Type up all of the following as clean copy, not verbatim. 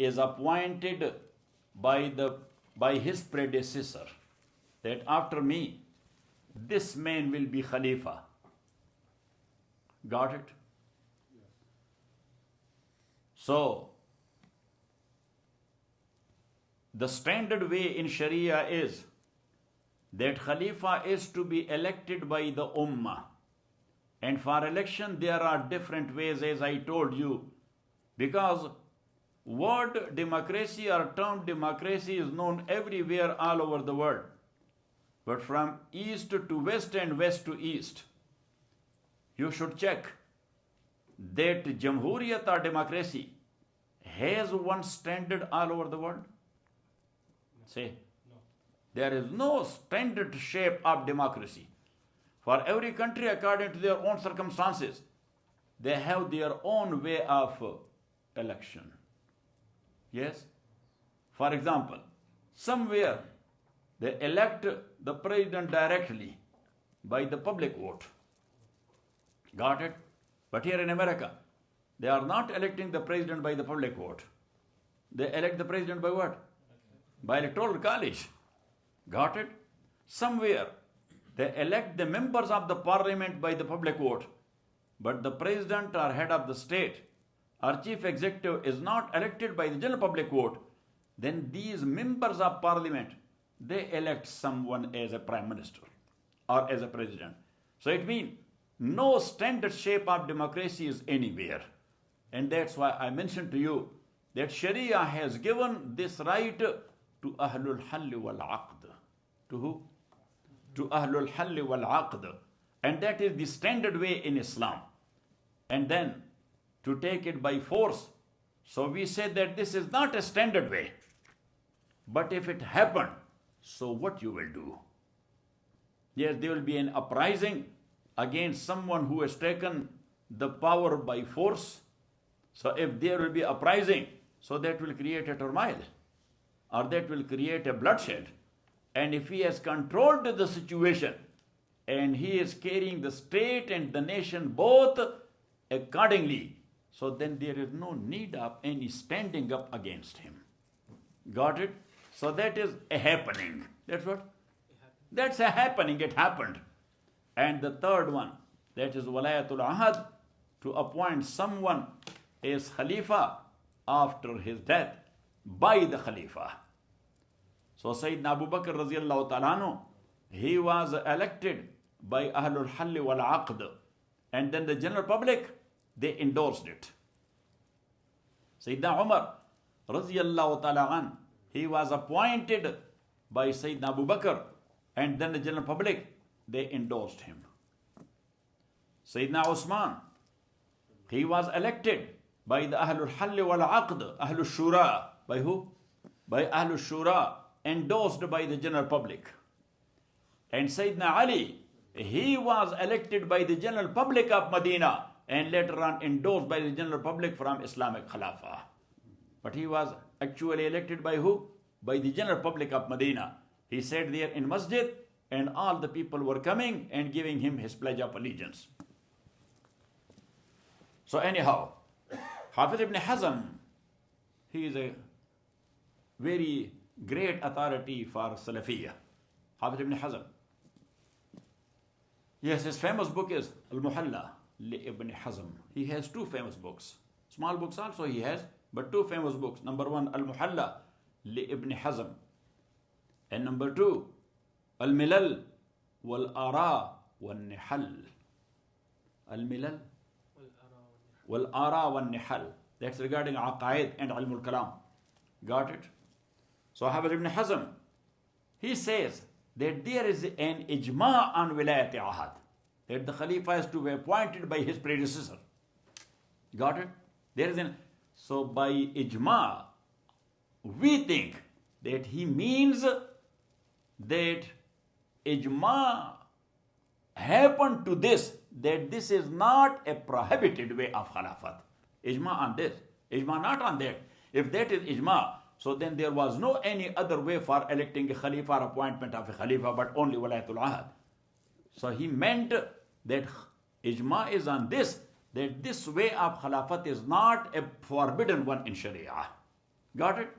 is appointed by his predecessor, that after me, this man will be Khalifa. Got it? So, the standard way in Sharia is that Khalifa is to be elected by the Ummah. And for election, there are different ways, as I told you, because word democracy or term democracy is known everywhere all over the world. But from east to west and west to east, you should check that Jamhuriyat or democracy has one standard all over the world. Say, there is no standard shape of democracy. For every country, according to their own circumstances, they have their own way of election. Yes? For example, somewhere they elect the president directly by the public vote. Got it? But here in America, they are not electing the president by the public vote. They elect the president by what? By electoral college. Got it? Somewhere they elect the members of the parliament by the public vote. But the president or head of the state or chief executive is not elected by the general public vote. Then these members of parliament, they elect someone as a prime minister or as a president. So it means no standard shape of democracy is anywhere. And that's why I mentioned to you that Sharia has given this right to Ahlul Halli wal Aqd. To who? To Ahlul Halli wal Aqd. And that is the standard way in Islam. And then to take it by force. So we say that this is not a standard way. But if it happened, so what you will do? Yes, there will be an uprising against someone who has taken the power by force. So if there will be uprising, so that will create a turmoil, or that will create a bloodshed. And if he has controlled the situation, and he is carrying the state and the nation both accordingly, so then there is no need of any standing up against him. Got it? So that is a happening. That's what? That's a happening. It happened. And the third one, that is Walayatul Ahad, to appoint someone as Khalifa after his death by the Khalifa. So Sayyidina Abu Bakr radiallahu ta'ala anhu, he was elected by Ahlul Halli wal Aqd. And then the general public, they endorsed it. Sayyidina Umar radiallahu ta'ala anhu, he was appointed by Sayyidina Abu Bakr, and then the general public, they endorsed him. Sayyidina Usman, he was elected by the Ahlul Halli wal Aqd, Ahlul Shura. By who? By Ahlul Shura, endorsed by the general public. And Sayyidina Ali, he was elected by the general public of Medina, and later on endorsed by the general public from Islamic Khulafa. But he was actually elected by who? By the general public of Medina. He sat there in masjid, and all the people were coming and giving him his pledge of allegiance. So anyhow, Hafiz ibn Hazm, he is a very great authority for Salafiyah. Hafiz ibn Hazm. Yes, his famous book is Al-Muhalla li Ibn Hazm. He has two famous books. Small books also he has, but two famous books. Number one, Al-Muhalla li Ibn Hazm. And number two, Al-Milal wal-Ara wal-Nihal. Al-Milal wal-Ara wal-Nihal. That's regarding Aqaid and Ilmul Kalam. Got it? So Hafiz ibn Hazm, he says that there is an ijma on wilayat ahad, that the Khalifa is to be appointed by his predecessor. Got it? There is an, so by ijma, we think that he means that ijma happened to this, that this is not a prohibited way of Khalafat. Ijma on this, ijma not on that. If that is ijma, so then there was no any other way for electing a Khalifa or appointment of a Khalifa, but only Walayatul Ahad. So he meant that ijma is on this, that this way of Khilafat is not a forbidden one in Sharia. Got it?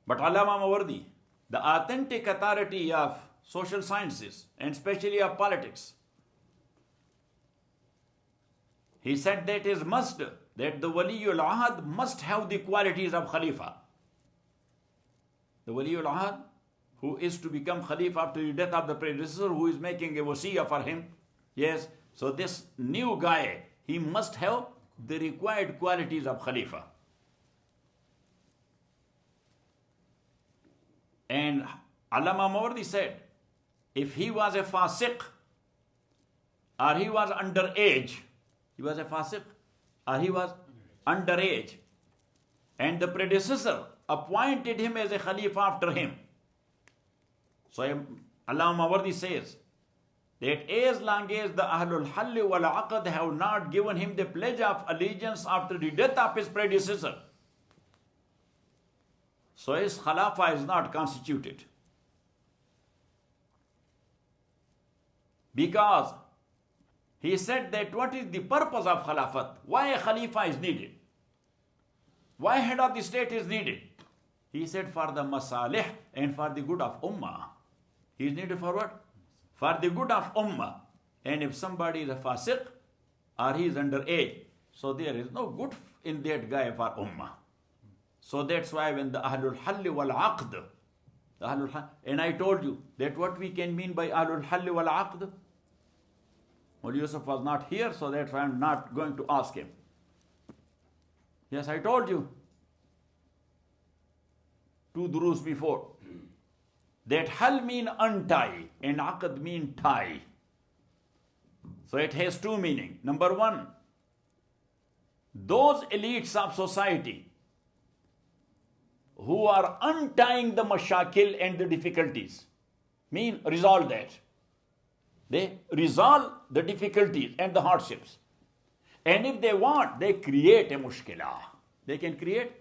But Allama Mawardi, the authentic authority of social sciences and especially of politics, he said that is must, that the Waliul Ahad must have the qualities of Khalifa. The Waliul Ahad, who is to become Khalifa after the death of the predecessor, who is making a wasiyah for him. Yes, so this new guy, he must have the required qualities of Khalifa. And Allama Mawardi said, if he was a fasiq, or he was underage, he was a fasiq, or he was underage, and the predecessor appointed him as a Khalifa after him. So Allama Mawardi says that as long as the Ahlul Halli wal Aqd have not given him the pledge of allegiance after the death of his predecessor, so his Khulafa is not constituted. Because he said that what is the purpose of Khilafat? Why a Khalifa is needed? Why head of the state is needed? He said for the masalih and for the good of Ummah. He is needed for what? For the good of Ummah. And if somebody is a fasiq or he is underage, so there is no good in that guy for Ummah. So that's why when the Ahlul Halli wal Aqd, and I told you that what we can mean by Ahlul Halli wal Aqd, well, Yusuf was not here, so that's why I'm not going to ask him. Yes, I told you 2 durus before that hal mean untie and aqd mean tie. So it has 2 meanings. Number 1, those elites of society who are untying the mashakil and the difficulties, mean resolve that. They resolve the difficulties and the hardships. And if they want, they create a mushkila. They can create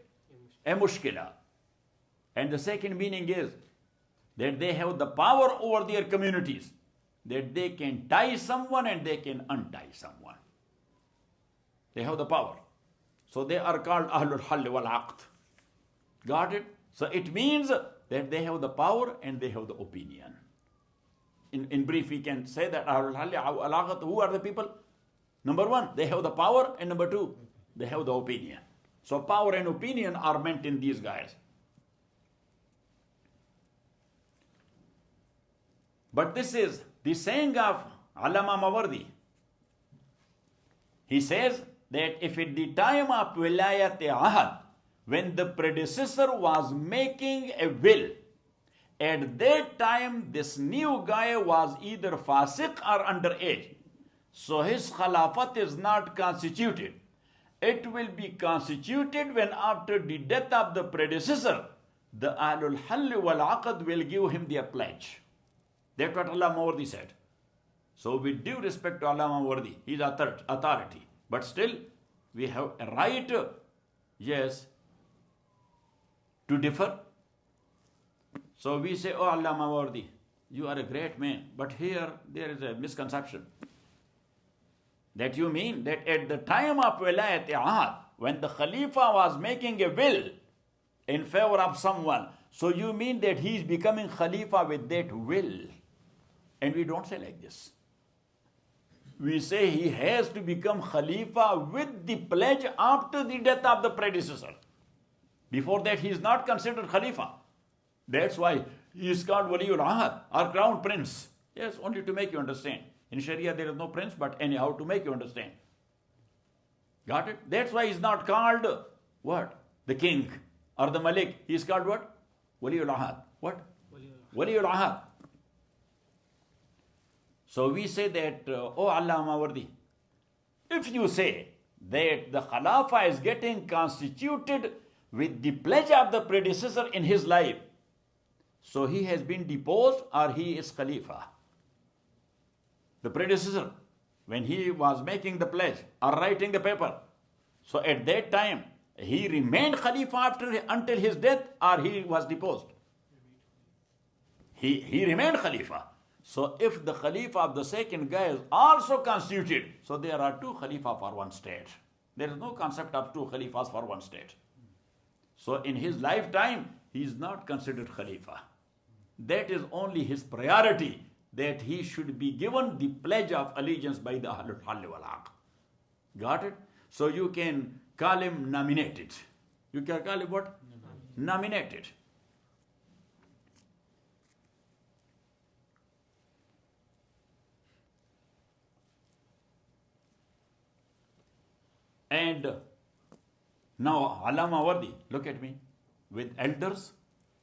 a mushkila. And the second meaning is that they have the power over their communities, that they can tie someone and they can untie someone. They have the power. So they are called Ahlul Halli wal Aqd. Got it? So it means that they have the power and they have the opinion. In brief, we can say that Ahlul Halli wal Aqd, who are the people? Number 1, they have the power, and number 2, they have the opinion. So power and opinion are meant in these guys. But this is the saying of Allama Mawardi. He says that if at the time of Wilayat Ahad, when the predecessor was making a will, at that time this new guy was either fasiq or underage. So his Khilafat is not constituted. It will be constituted when after the death of the predecessor, the Ahlul Halli wal Aqd will give him their pledge. That's what Allama Mawardi said. So with due respect to Allama Mawardi, he is authority. But still, we have a right, yes, to differ. So we say, oh Allama Mawardi, you are a great man. But here there is a misconception. That you mean that at the time of Wilayat Ahad, when the Khalifa was making a will in favor of someone, so you mean that he is becoming Khalifa with that will. And we don't say like this. We say he has to become Khalifa with the pledge after the death of the predecessor. Before that, he is not considered Khalifa. That's why he is called Waliul Ahad, or Crown Prince. Yes, only to make you understand. In Sharia, there is no prince, but anyhow, to make you understand. Got it? That's why he's not called what? The king or the Malik. He's called what? Waliul Ahad. What? Waliul Ahad. So we say that, oh Allama Mawardi, if you say that the Khulafa is getting constituted with the pledge of the predecessor in his life, so he has been deposed or he is Khalifa. The predecessor, when he was making the pledge or writing the paper, so at that time, he remained Khalifa until his death or he was deposed? He remained Khalifa. So if the Khalifa of the second guy is also constituted, so there are 2 Khalifa for one state. There is no concept of two Khalifas for one state. So in his lifetime, he is not considered Khalifa. That is only his priority, that he should be given the pledge of allegiance by the Ahlul Hal wal Aqd. Got it? So you can call him nominated. You can call him what? Nominated. And now, Allama Wardi, look at me. With elders,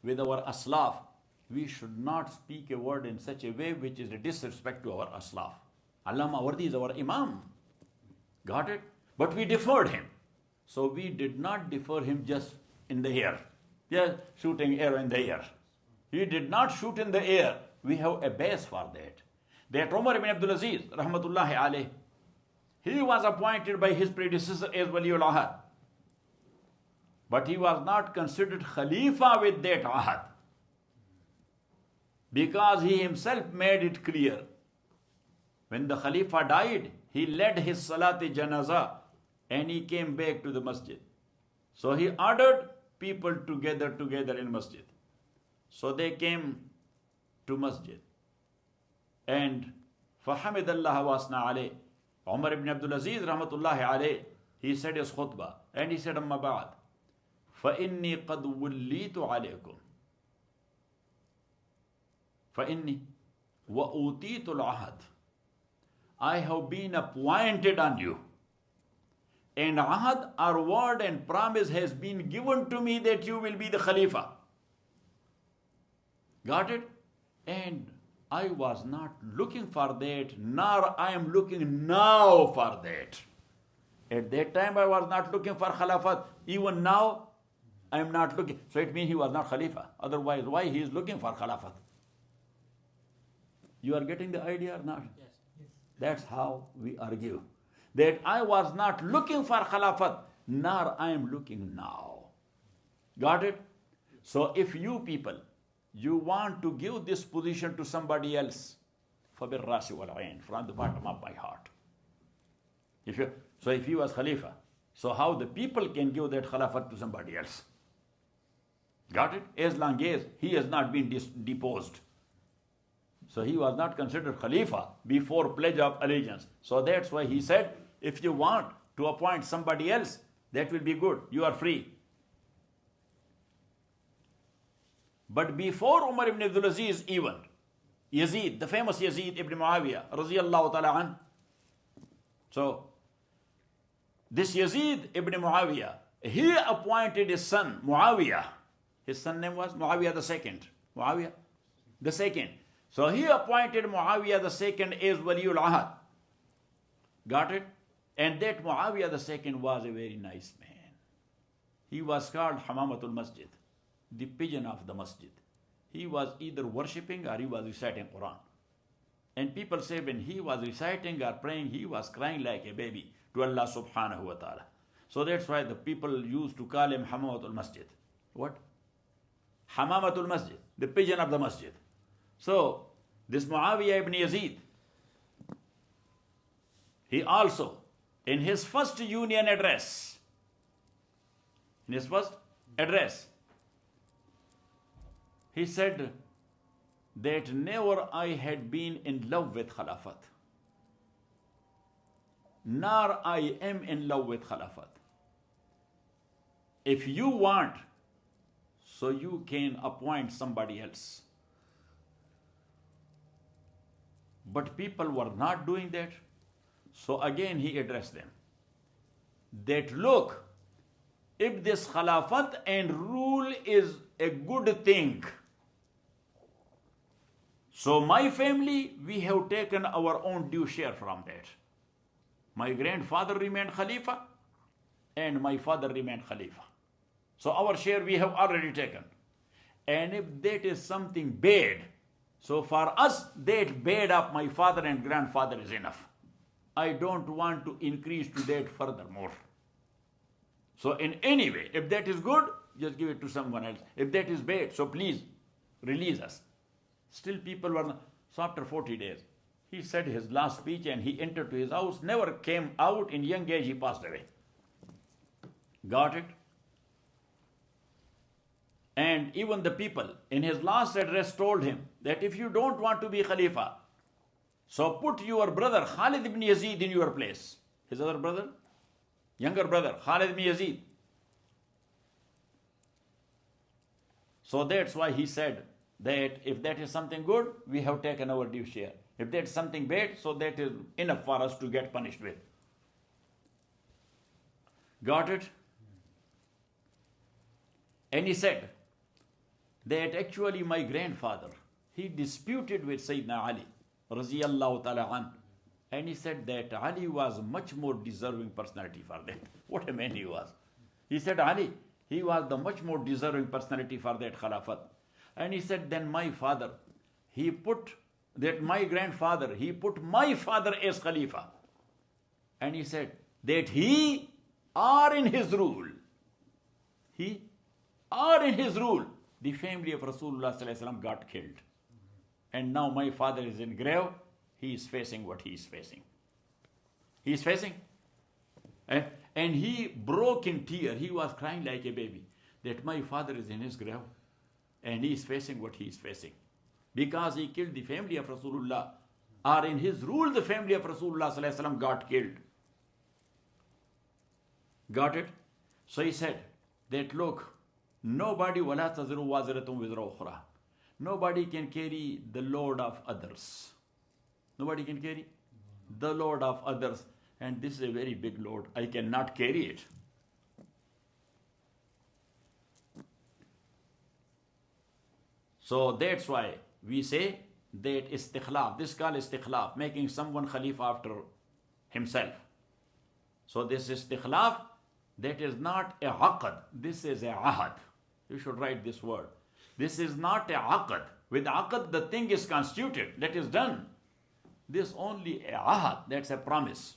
with our aslaf, we should not speak a word in such a way which is a disrespect to our aslaf. Allama Wardi is our imam. Got it? But we deferred him. So we did not defer him just in the air. Just shooting arrow in the air. He did not shoot in the air. We have a base for that. That Umar ibn Abdul Aziz, rahmatullahi alayh, he was appointed by his predecessor as Waliul Ahad. But he was not considered Khalifa with that Ahad. Because he himself made it clear. When the Khalifa died, he led his Salati Janazah and he came back to the masjid. So he ordered people to gather together in masjid. So they came to masjid. And فَحَمِدَ اللَّهَ وَاسْنَا عَلَيْهِ, Umar ibn Abdul Aziz rahmatullahi alayh, he said his khutbah and he said, Amma ba'd, فَإِنِّي قَدْ وُلِّيتُ عَلَيْكُمْ فَإِنِّي وَأُوتِيتُ الْعَهَدِ, I have been appointed on you. And ahad, our word and promise has been given to me that you will be the Khalifa. Got it? And I was not looking for that, nor I am looking now for that. At that time I was not looking for Khilafat. Even now I am not looking. So it means he was not Khalifa. Otherwise, why he is looking for Khilafat? You are getting the idea or not? Yes. That's how we argue. That I was not looking for Khilafat, nor I am looking now. Got it? So if you people, you want to give this position to somebody else, فَبِالرَّاسِ وَالْعَيْنِ, from the bottom of my heart. So if he was Khalifa, so how the people can give that Khilafat to somebody else? Got it? As long as he has not been deposed. So he was not considered Khalifa before pledge of allegiance. So that's why he said, if you want to appoint somebody else, that will be good. You are free. But before Umar ibn Abdul Aziz even, Yazid, the famous Yazid ibn Muawiyah, radiyallahu ta'ala an. So, this Yazid ibn Muawiyah, he appointed his son, Muawiyah. His son name was Muawiyah the second. Muawiyah the second. So he appointed Muawiyah the second as Waliul Ahad. Got it? And that Muawiyah the second was a very nice man. He was called Hamamatul Masjid, the pigeon of the masjid. He was either worshipping or he was reciting Quran. And people say when he was reciting or praying, he was crying like a baby to Allah subhanahu wa ta'ala. So that's why the people used to call him Hamamatul Masjid. What? Hamamatul Masjid, the pigeon of the masjid. So, this Muawiyah ibn Yazid, he also, in his first union address, he said that never I had been in love with Khilafat, nor I am in love with Khilafat. If you want, so you can appoint somebody else. But people were not doing that. So again he addressed them. That look, if this Khilafat and rule is a good thing, so my family, we have taken our own due share from that. My grandfather remained Khalifa and my father remained Khalifa. So our share we have already taken. And if that is something bad, so for us, that bad of my father and grandfather is enough. I don't want to increase to that furthermore. So in any way, if that is good, just give it to someone else. If that is bad, so please release us. Still people were not. So after 40 days, he said his last speech and he entered to his house, never came out. In young age, he passed away. Got it? And even the people in his last address told him that if you don't want to be Khalifa, so put your brother Khalid ibn Yazid in your place. His other brother, younger brother, Khalid ibn Yazid. So that's why he said that if that is something good, we have taken our due share. If that's something bad, so that is enough for us to get punished with. Got it? And he said that actually my grandfather, he disputed with Sayyidina Ali, Raziyallahu ta'ala an, and he said that Ali was much more deserving personality for that. What a man he was. He said Ali, he was the much more deserving personality for that Khilafat. And he said, then my father, he put that my grandfather, he put my father as Khalifa. And he said that he are in his rule. He are in his rule. The family of Rasulullah sallallahu alaihi wasallam got killed. And now my father is in grave. He is facing what he is facing. He is facing. And he broke in tears. He was crying like a baby that my father is in his grave and he is facing what he is facing. Because he killed the family of Rasulullah, or in his rule the family of Rasulullah sallallahu alaihi wasallam got killed. Got it? So he said that look, nobody وَلَا تَزِرُ وَازِرَةٌ وِزْرَ أُخْرَى. Nobody can carry the load of others. Nobody can carry the load of others. And this is a very big load. I cannot carry it. So that's why we say that istikhlaf, this is called istikhlaf, making someone Khalifa after himself. So this istikhlaf, that is not a aqd, this is a ahad. You should write this word. This is not a aqd. With aqd, the thing is constituted, that is done. This only a ahad, that's a promise.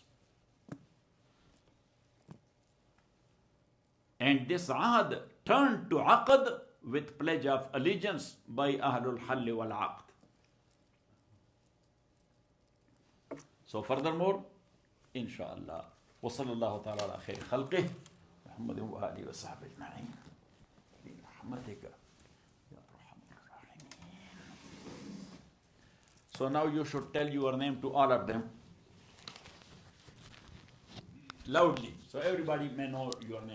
And this ahad turned to aqd with pledge of allegiance by Ahlul Halli wal Aqd. So furthermore, inshallah, wa sallallahu ta'ala ala khairi khalqih, Muhammadin wa alihi wa sahbihi ajma'in. Bi rahmatika ya arhamar rahimin. So now you should tell your name to all of them loudly, so everybody may know your name.